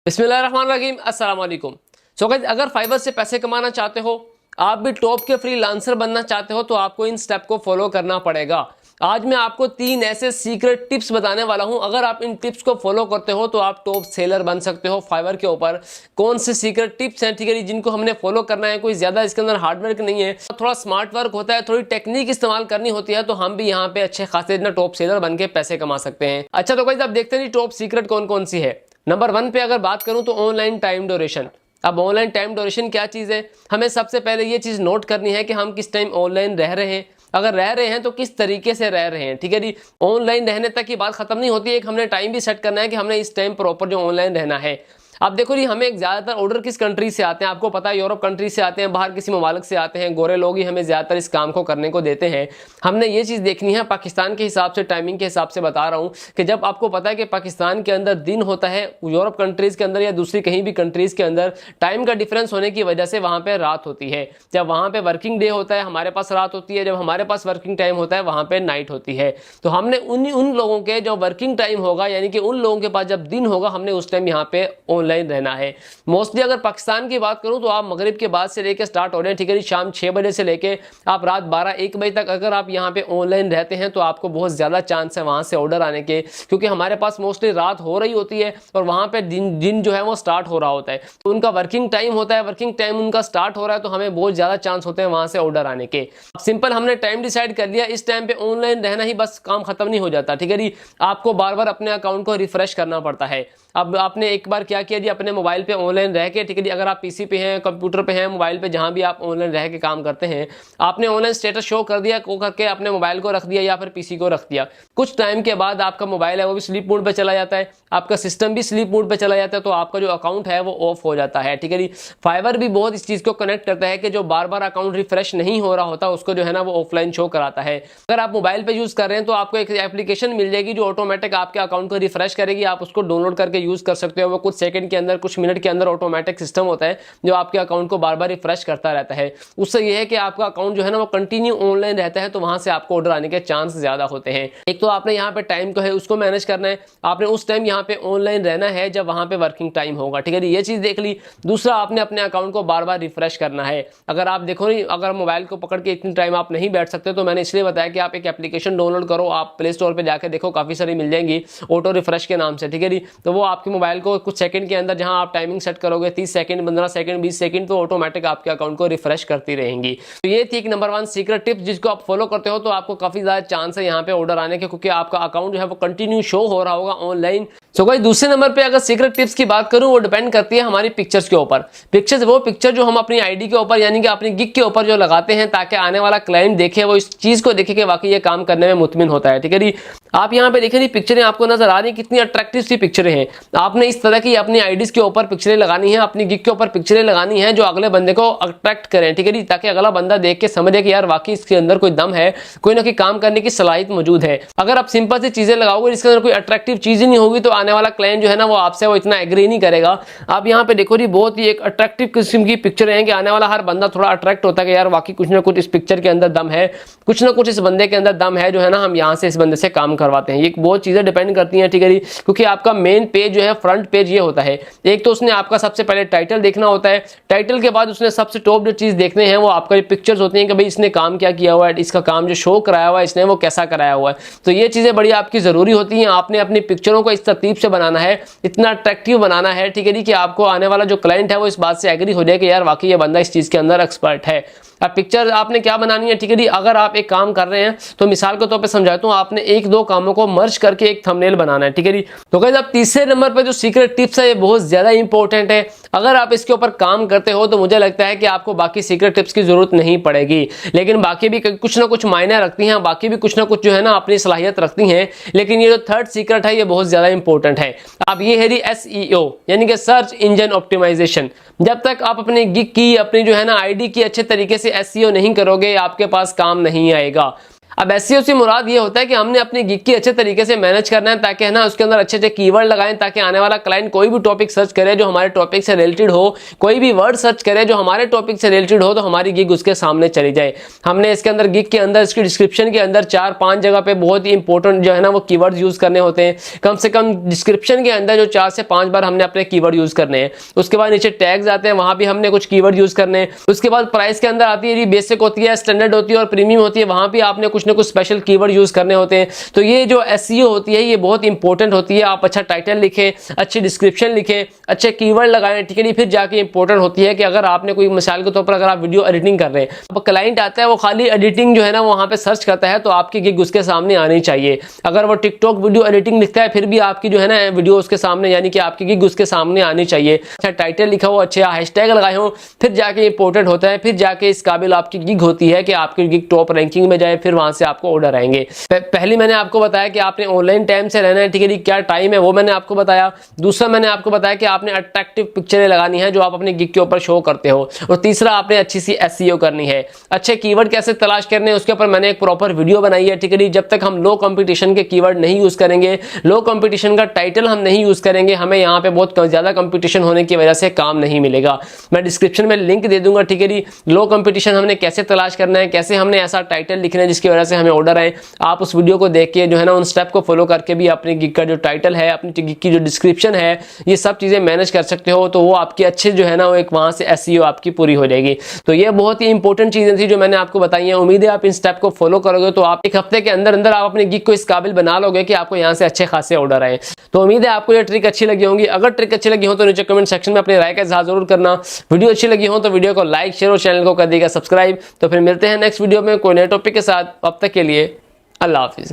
बिस्मिल्लाहिर्रहमानिर्रहीम अस्सलाम वालेकुम। सो गाइस, अगर फाइवर से पैसे कमाना चाहते हो, आप भी टॉप के फ्रीलांसर बनना चाहते हो तो आपको इन स्टेप को फॉलो करना पड़ेगा। आज मैं आपको 3 ऐसे सीक्रेट टिप्स बताने वाला हूं। अगर आप इन टिप्स को फॉलो करते हो तो आप टॉप सेलर बन सकते हो फाइवर के ऊपर। कौन से सीक्रेट टिप्स हैं, ठीक है, जिनको हमने फॉलो करना है। कोई ज्यादा इसके अंदर हार्डवर्क नहीं है, थोड़ा स्मार्ट वर्क होता है, थोड़ी टेक्निक इस्तेमाल करनी होती है, तो हम भी यहाँ पे अच्छे खासे टॉप सेलर बन के पैसे कमा सकते हैं। अच्छा, तो गाइस आप देखते हैं टॉप सीक्रेट कौन कौन सी है। नंबर 1 पे अगर बात करूं तो ऑनलाइन टाइम ड्यूरेशन। अब ऑनलाइन टाइम ड्यूरेशन क्या चीज़ है, हमें सबसे पहले ये चीज़ नोट करनी है कि हम किस टाइम ऑनलाइन रह रहे हैं। अगर रह रहे हैं तो किस तरीके से रह रहे हैं, ठीक है जी। ऑनलाइन रहने तक की बात खत्म नहीं होती है, एक हमने टाइम भी सेट करना है कि हमने इस टाइम प्रॉपर जो ऑनलाइन रहना है। अब देखो जी, हमें ज़्यादातर ऑर्डर किस कंट्री से आते हैं, आपको पता है यूरोप कंट्री से आते हैं, बाहर किसी ममालिक से आते हैं। गोरे लोग ही हमें ज़्यादातर इस काम को करने को देते हैं। हमने ये चीज़ देखनी है पाकिस्तान के हिसाब से, टाइमिंग के हिसाब से बता रहा हूँ कि जब आपको पता है कि पाकिस्तान के अंदर दिन होता है, यूरोप कंट्रीज़ के अंदर या दूसरी कहीं भी कंट्रीज़ के अंदर टाइम का डिफरेंस होने की वजह से वहाँ पर रात होती है। जब वहाँ पर वर्किंग डे होता है हमारे पास रात होती है, जब हमारे पास वर्किंग टाइम होता है वहाँ पर नाइट होती है। तो हमने उन लोगों के जो वर्किंग टाइम होगा, यानी कि उन लोगों के पास जब दिन होगा, हमने उस टाइम यहाँ पे ऑनलाइन रहना है। मोस्टली अगर पाकिस्तान की बात करूं तो आप मगरिब के बाद से लेकर स्टार्ट हो रहे हैं, ठीक है जी, शाम 6 बजे से लेके आप रात 12-1 बजे तक अगर आप यहां पे ऑनलाइन रहते हैं तो आपको बहुत ज़्यादा चांस है वहां से ऑर्डर आने के, क्योंकि हमारे पास मोस्टली रात हो रही होती है और वहां पे दिन जो है वो स्टार्ट हो रहा होता है। तो उनका वर्किंग टाइम होता है, वर्किंग टाइम उनका स्टार्ट हो रहा है, तो हमें बहुत ज़्यादा चांस होते हैं वहां से ऑर्डर आने के। सिंपल हमने टाइम डिसाइड कर लिया, इस टाइम पे ऑनलाइन रहना ही बस काम खत्म नहीं हो जाता, ठीक है जी। आपको बार बार अपने अकाउंट को रिफ्रेश करना पड़ता है। अब आपने एक बार क्या किया जी, अपने मोबाइल पे ऑनलाइन रह के, ठीक है जी, अगर आप पीसी पे हैं, कंप्यूटर पे हैं, मोबाइल पे जहां भी आप ऑनलाइन रह के काम करते हैं, आपने ऑनलाइन स्टेटस शो कर दिया, को करके अपने मोबाइल को रख दिया या फिर पीसी को रख दिया। कुछ टाइम के बाद आपका मोबाइल है वो भी स्लीप मोड पे चला जाता है, आपका सिस्टम भी स्लीप मोड पे चला जाता है, तो आपका जो अकाउंट है वो ऑफ हो जाता है, ठीक है जी। फाइवर भी बहुत इस चीज को कनेक्ट करता है कि जो बार बार अकाउंट रिफ्रेश नहीं हो रहा होता उसको जो है ना वो ऑफलाइन शो कराता है। अगर आप मोबाइल पे यूज कर रहे हैं तो आपको एक एप्लीकेशन मिल जाएगी जो ऑटोमेटिक आपके अकाउंट को रिफ्रेश करेगी, आप उसको डाउनलोड करके यूज कर सकते हो। वो कुछ सेकंड के अंदर, कुछ मिनट के अंदर ऑटोमेटिक सिस्टम होता है जो आपके अकाउंट को बार बार रिफ्रेश करता रहता है। उससे यह है कि आपका अकाउंट जो है ना वो कंटिन्यू ऑनलाइन रहता है, तो वहां से आपको ऑर्डर आने के चांस ज्यादा होते हैं। एक तो आपने यहाँ पे टाइम को है उसको मैनेज करना है, आपने उस टाइम यहाँ पे ऑनलाइन रहना है जब वहां पे वर्किंग टाइम होगा, ठीक है, ये चीज देख ली। दूसरा, आपने अपने अकाउंट को बार बार रिफ्रेश करना है। अगर आप देखो नहीं, अगर मोबाइल को पकड़ के इतनी टाइम आप नहीं बैठ सकते, तो मैंने इसलिए बताया कि आप एक एप्लीकेशन डाउनलोड करो, आप प्ले स्टोर पर जाकर देखो, काफी सारी मिल जाएंगी ऑटो रिफ्रेश के नाम से, ठीक है जी। तो वो आपके मोबाइल को कुछ सेकंड के अंदर, जहां आप टाइमिंग सेट करोगे 30 सेकंड, 15 सेकंड, 20 सेकंड, तो ऑटोमेटिक आपके अकाउंट को रिफ्रेश करती रहेंगी। तो ये थी एक नंबर 1 सीक्रेट टिप, जिसको आप फॉलो करते हो तो आपको काफी ज्यादा चांस है यहाँ पे ऑर्डर आने के, क्योंकि आपका अकाउंट जो है वो कंटिन्यू शो हो रहा होगा ऑनलाइन। सो गाइस, दूसरे नंबर पे अगर सीक्रेट टिप्स की बात करूं, वो डिपेंड करती है हमारी पिक्चर्स के ऊपर। पिक्चर्स, वो पिक्चर जो हम अपनी आईडी के ऊपर, यानी कि अपनी गिग के ऊपर जो लगाते हैं, ताकि आने वाला क्लाइंट देखे, वो इस चीज को देखे कि वाकई ये काम करने में मुतमिन होता है, ठीक है जी। आप यहाँ पे देखें पिक्चरें आपको नजर आ रही, कितनी अट्रैक्टिव सी पिक्चरें हैं। आपने इस तरह की अपनी आईडीज के ऊपर पिक्चरें लगानी है, अपनी गिग के ऊपर पिक्चरें लगानी है जो अगले बंदे को अट्रैक्ट करें, ठीक है जी, ताकि अगला बंदा देख के समझे कि यार वाकई इसके अंदर कोई दम है, कोई ना कोई काम करने की सलाहियत मौजूद है। अगर आप सिंपल सी चीजें लगाओगे जिसके अंदर कोई अट्रैक्टिव चीज ही नहीं होगी, तो आने वाला क्लाइंट जो है ना वो आपसे वो इतना एग्री नहीं करेगा। आप यहाँ पे देखो जी, बहुत ही एक अट्रैक्टिव किस्म की पिक्चर है कि आने वाला हर बंदा थोड़ा अट्रैक्ट होता है कि यार वाकई कुछ ना कुछ इस पिक्चर के अंदर दम है, कुछ ना कुछ इस बंदे के अंदर दम है, जो है ना हम यहाँ से इस बंदे से काम करवाते हैं। ये बहुत चीजें डिपेंड करती हैं, ठीक है जी, क्योंकि आपका मेन पेज जो है, फ्रंट पेज ये होता है। एक तो उसने आपका सबसे पहले टाइटल देखना होता है, टाइटल के बाद उसने सबसे टॉप जो चीज देखने हैं वो आपका जो पिक्चर्स होती हैं कि भाई इसने काम क्या किया हुआ है, इसका काम जो शो कराया हुआ है इसने वो कैसा कराया हुआ है। तो ये चीजें बड़ी आपकी जरूरी होती हैं। आपने अपनी पिक्चरों को इस तरतीब से बनाना है, इतना अट्रैक्टिव बनाना है, ठीक है जी, कि आपको आने वाला जो क्लाइंट है वो इस बात से एग्री हो जाए कि यार वाकई ये बंदा इस चीज के अंदर एक्सपर्ट है। अब पिक्चर आपने क्या बनानी है, ठीक है जी। अगर आप एक काम कर रहे हैं तो मिसाल के तौर पे समझाता हूं, आपने एक दो कामों को मर्ज करके एक थंबनेल बनाना है, ठीक है जी। तो गाइस, अब तीसरे नंबर पे जो सीक्रेट टिप्स है ये बहुत ज्यादा इंपॉर्टेंट है। अगर आप इसके ऊपर काम करते हो तो मुझे लगता है कि आपको बाकी सीक्रेट टिप्स की जरूरत नहीं पड़ेगी, लेकिन बाकी भी कुछ ना कुछ मायने रखती हैं, बाकी भी कुछ ना कुछ जो है ना अपनी सलाहियत रखती हैं, लेकिन ये जो थर्ड सीक्रेट है ये बहुत ज्यादा इंपॉर्टेंट है। अब ये है जी SEO, यानी कि सर्च इंजन ऑप्टिमाइजेशन। जब तक आप अपनी गिग की, अपनी जो है ना आईडी की अच्छे तरीके से SEO नहीं करोगे, आपके पास काम नहीं आएगा। अब एसईओ से मुराद ये होता है कि हमने अपनी गिग की अच्छे तरीके से मैनेज करना है, ताकि है ना उसके अंदर अच्छे अच्छे कीवर्ड लगाएं, ताकि आने वाला क्लाइंट कोई भी टॉपिक सर्च करे जो हमारे टॉपिक से रिलेटेड हो, कोई भी वर्ड सर्च करे जो हमारे टॉपिक से रिलेटेड हो, तो हमारी गिग उसके सामने चली जाए। हमने इसके अंदर गिग के अंदर इसकी डिस्क्रिप्शन के अंदर 4-5 जगह पे बहुत ही इंपॉर्टेंट जो है ना वो कीवर्ड यूज करने होते हैं। कम से कम डिस्क्रिप्शन के अंदर जो 4 से 5 बार हमने अपने कीवर्ड यूज करने हैं। उसके बाद नीचे टैग्स आते हैं, वहां भी हमने कुछ कीवर्ड यूज करने हैं। उसके बाद प्राइस के अंदर आती है, बेसिक होती है, स्टैंडर्ड होती है और प्रीमियम होती है, वहां भी आपने कुछ ना कुछ स्पेशल कीवर्ड यूज करने होते हैं। तो ये जो एसईओ होती है ये बहुत इंपॉर्टेंट होती है। आप अच्छा टाइटल लिखें, अच्छी डिस्क्रिप्शन लिखें, अच्छे कीवर्ड लगाएं, ठीक है। फिर जाके इंपॉर्टेंट होती है कि अगर आपने कोई मिसाल के तौर पर अगर आप वीडियो एडिटिंग कर रहे हैं, अब क्लाइंट आता है वो खाली एडिटिंग जो है ना वहां पे सर्च करता है, तो आपकी गिग उसके सामने आनी चाहिए। अगर वो टिकटॉक वीडियो एडिटिंग लिखता है फिर भी आपकी जो है ना वीडियो उसके सामने, यानी कि आपकी गिग उसके सामने आनी चाहिए। अच्छा टाइटल लिखा हो, अच्छे हैशटैग लगाए हो, फिर जाके इंपॉर्टेंट होता है, फिर जाके इस काबिल आपकी गिग होती है कि आपकी गिग टॉप रैंकिंग में जाए, फिर वहां से आपको ऑर्डर आएंगे। पहले मैंने आपको बताया कि आपने ऑनलाइन टाइम से रहना है, ठीक है, क्या टाइम है वो मैंने आपको बताया। दूसरा मैंने आपको बताया कि आपने अट्रैक्टिव पिक्चरें लगानी है जो आप अपनी गिग के ऊपर शो करते हो। और तीसरा आपने अच्छी सी एसईओ करनी है। अच्छे कीवर्ड कैसे तलाश करने हैं उसके ऊपर मैंने एक प्रॉपर वीडियो बनाई है, ठीक है। जब तक हम लो कंपटीशन के कीवर्ड नहीं यूज करेंगे, लो कंपटीशन का टाइटल हम नहीं यूज करेंगे, हमें यहाँ पे बहुत ज्यादा कंपटीशन होने की वजह से काम नहीं मिलेगा। मैं डिस्क्रिप्शन में लिंक दे दूंगा, ठीक है जी। लो कंपटीशन हमने कैसे तलाश करना है, कैसे हमने ऐसा टाइटल लिखना है जिसकी वजह से हमें ऑर्डर आए, आप उस वीडियो को देख के जो है ना उन स्टेप को फॉलो करके भी अपनी गिग का जो टाइटल है, अपनी गिग की जो डिस्क्रिप्शन है, ये सब चीजें मैनेज कर सकते हो। तो वो आपकी अच्छे जो है ना वो एक वहां से एसईओ आपकी पूरी हो जाएगी। तो ये बहुत ही इंपॉर्टेंट चीजें थी जो मैंने आपको बताई है। उम्मीद है आप इन स्टेप को फॉलो करोगे तो आप एक हफ्ते के अंदर अंदर आप अपनी गिग को इस काबिल बना लोगे कि आपको यहाँ से अच्छे खासे ऑर्डर आए। तो उम्मीद है आपको ये ट्रिक अच्छी लगी होंगी। अगर ट्रिक अच्छी लगी हो तो नीचे कमेंट सेक्शन में अपनी राय का इज़हार जरूर करना। वीडियो अच्छी लगी हो तो वीडियो को लाइक, शेयर और चैनल को कर दीजिएगा सब्सक्राइब। तो फिर मिलते हैं नेक्स्ट वीडियो में कोई नए टॉपिक के साथ। अब तक के लिए अल्लाह हाफिज़।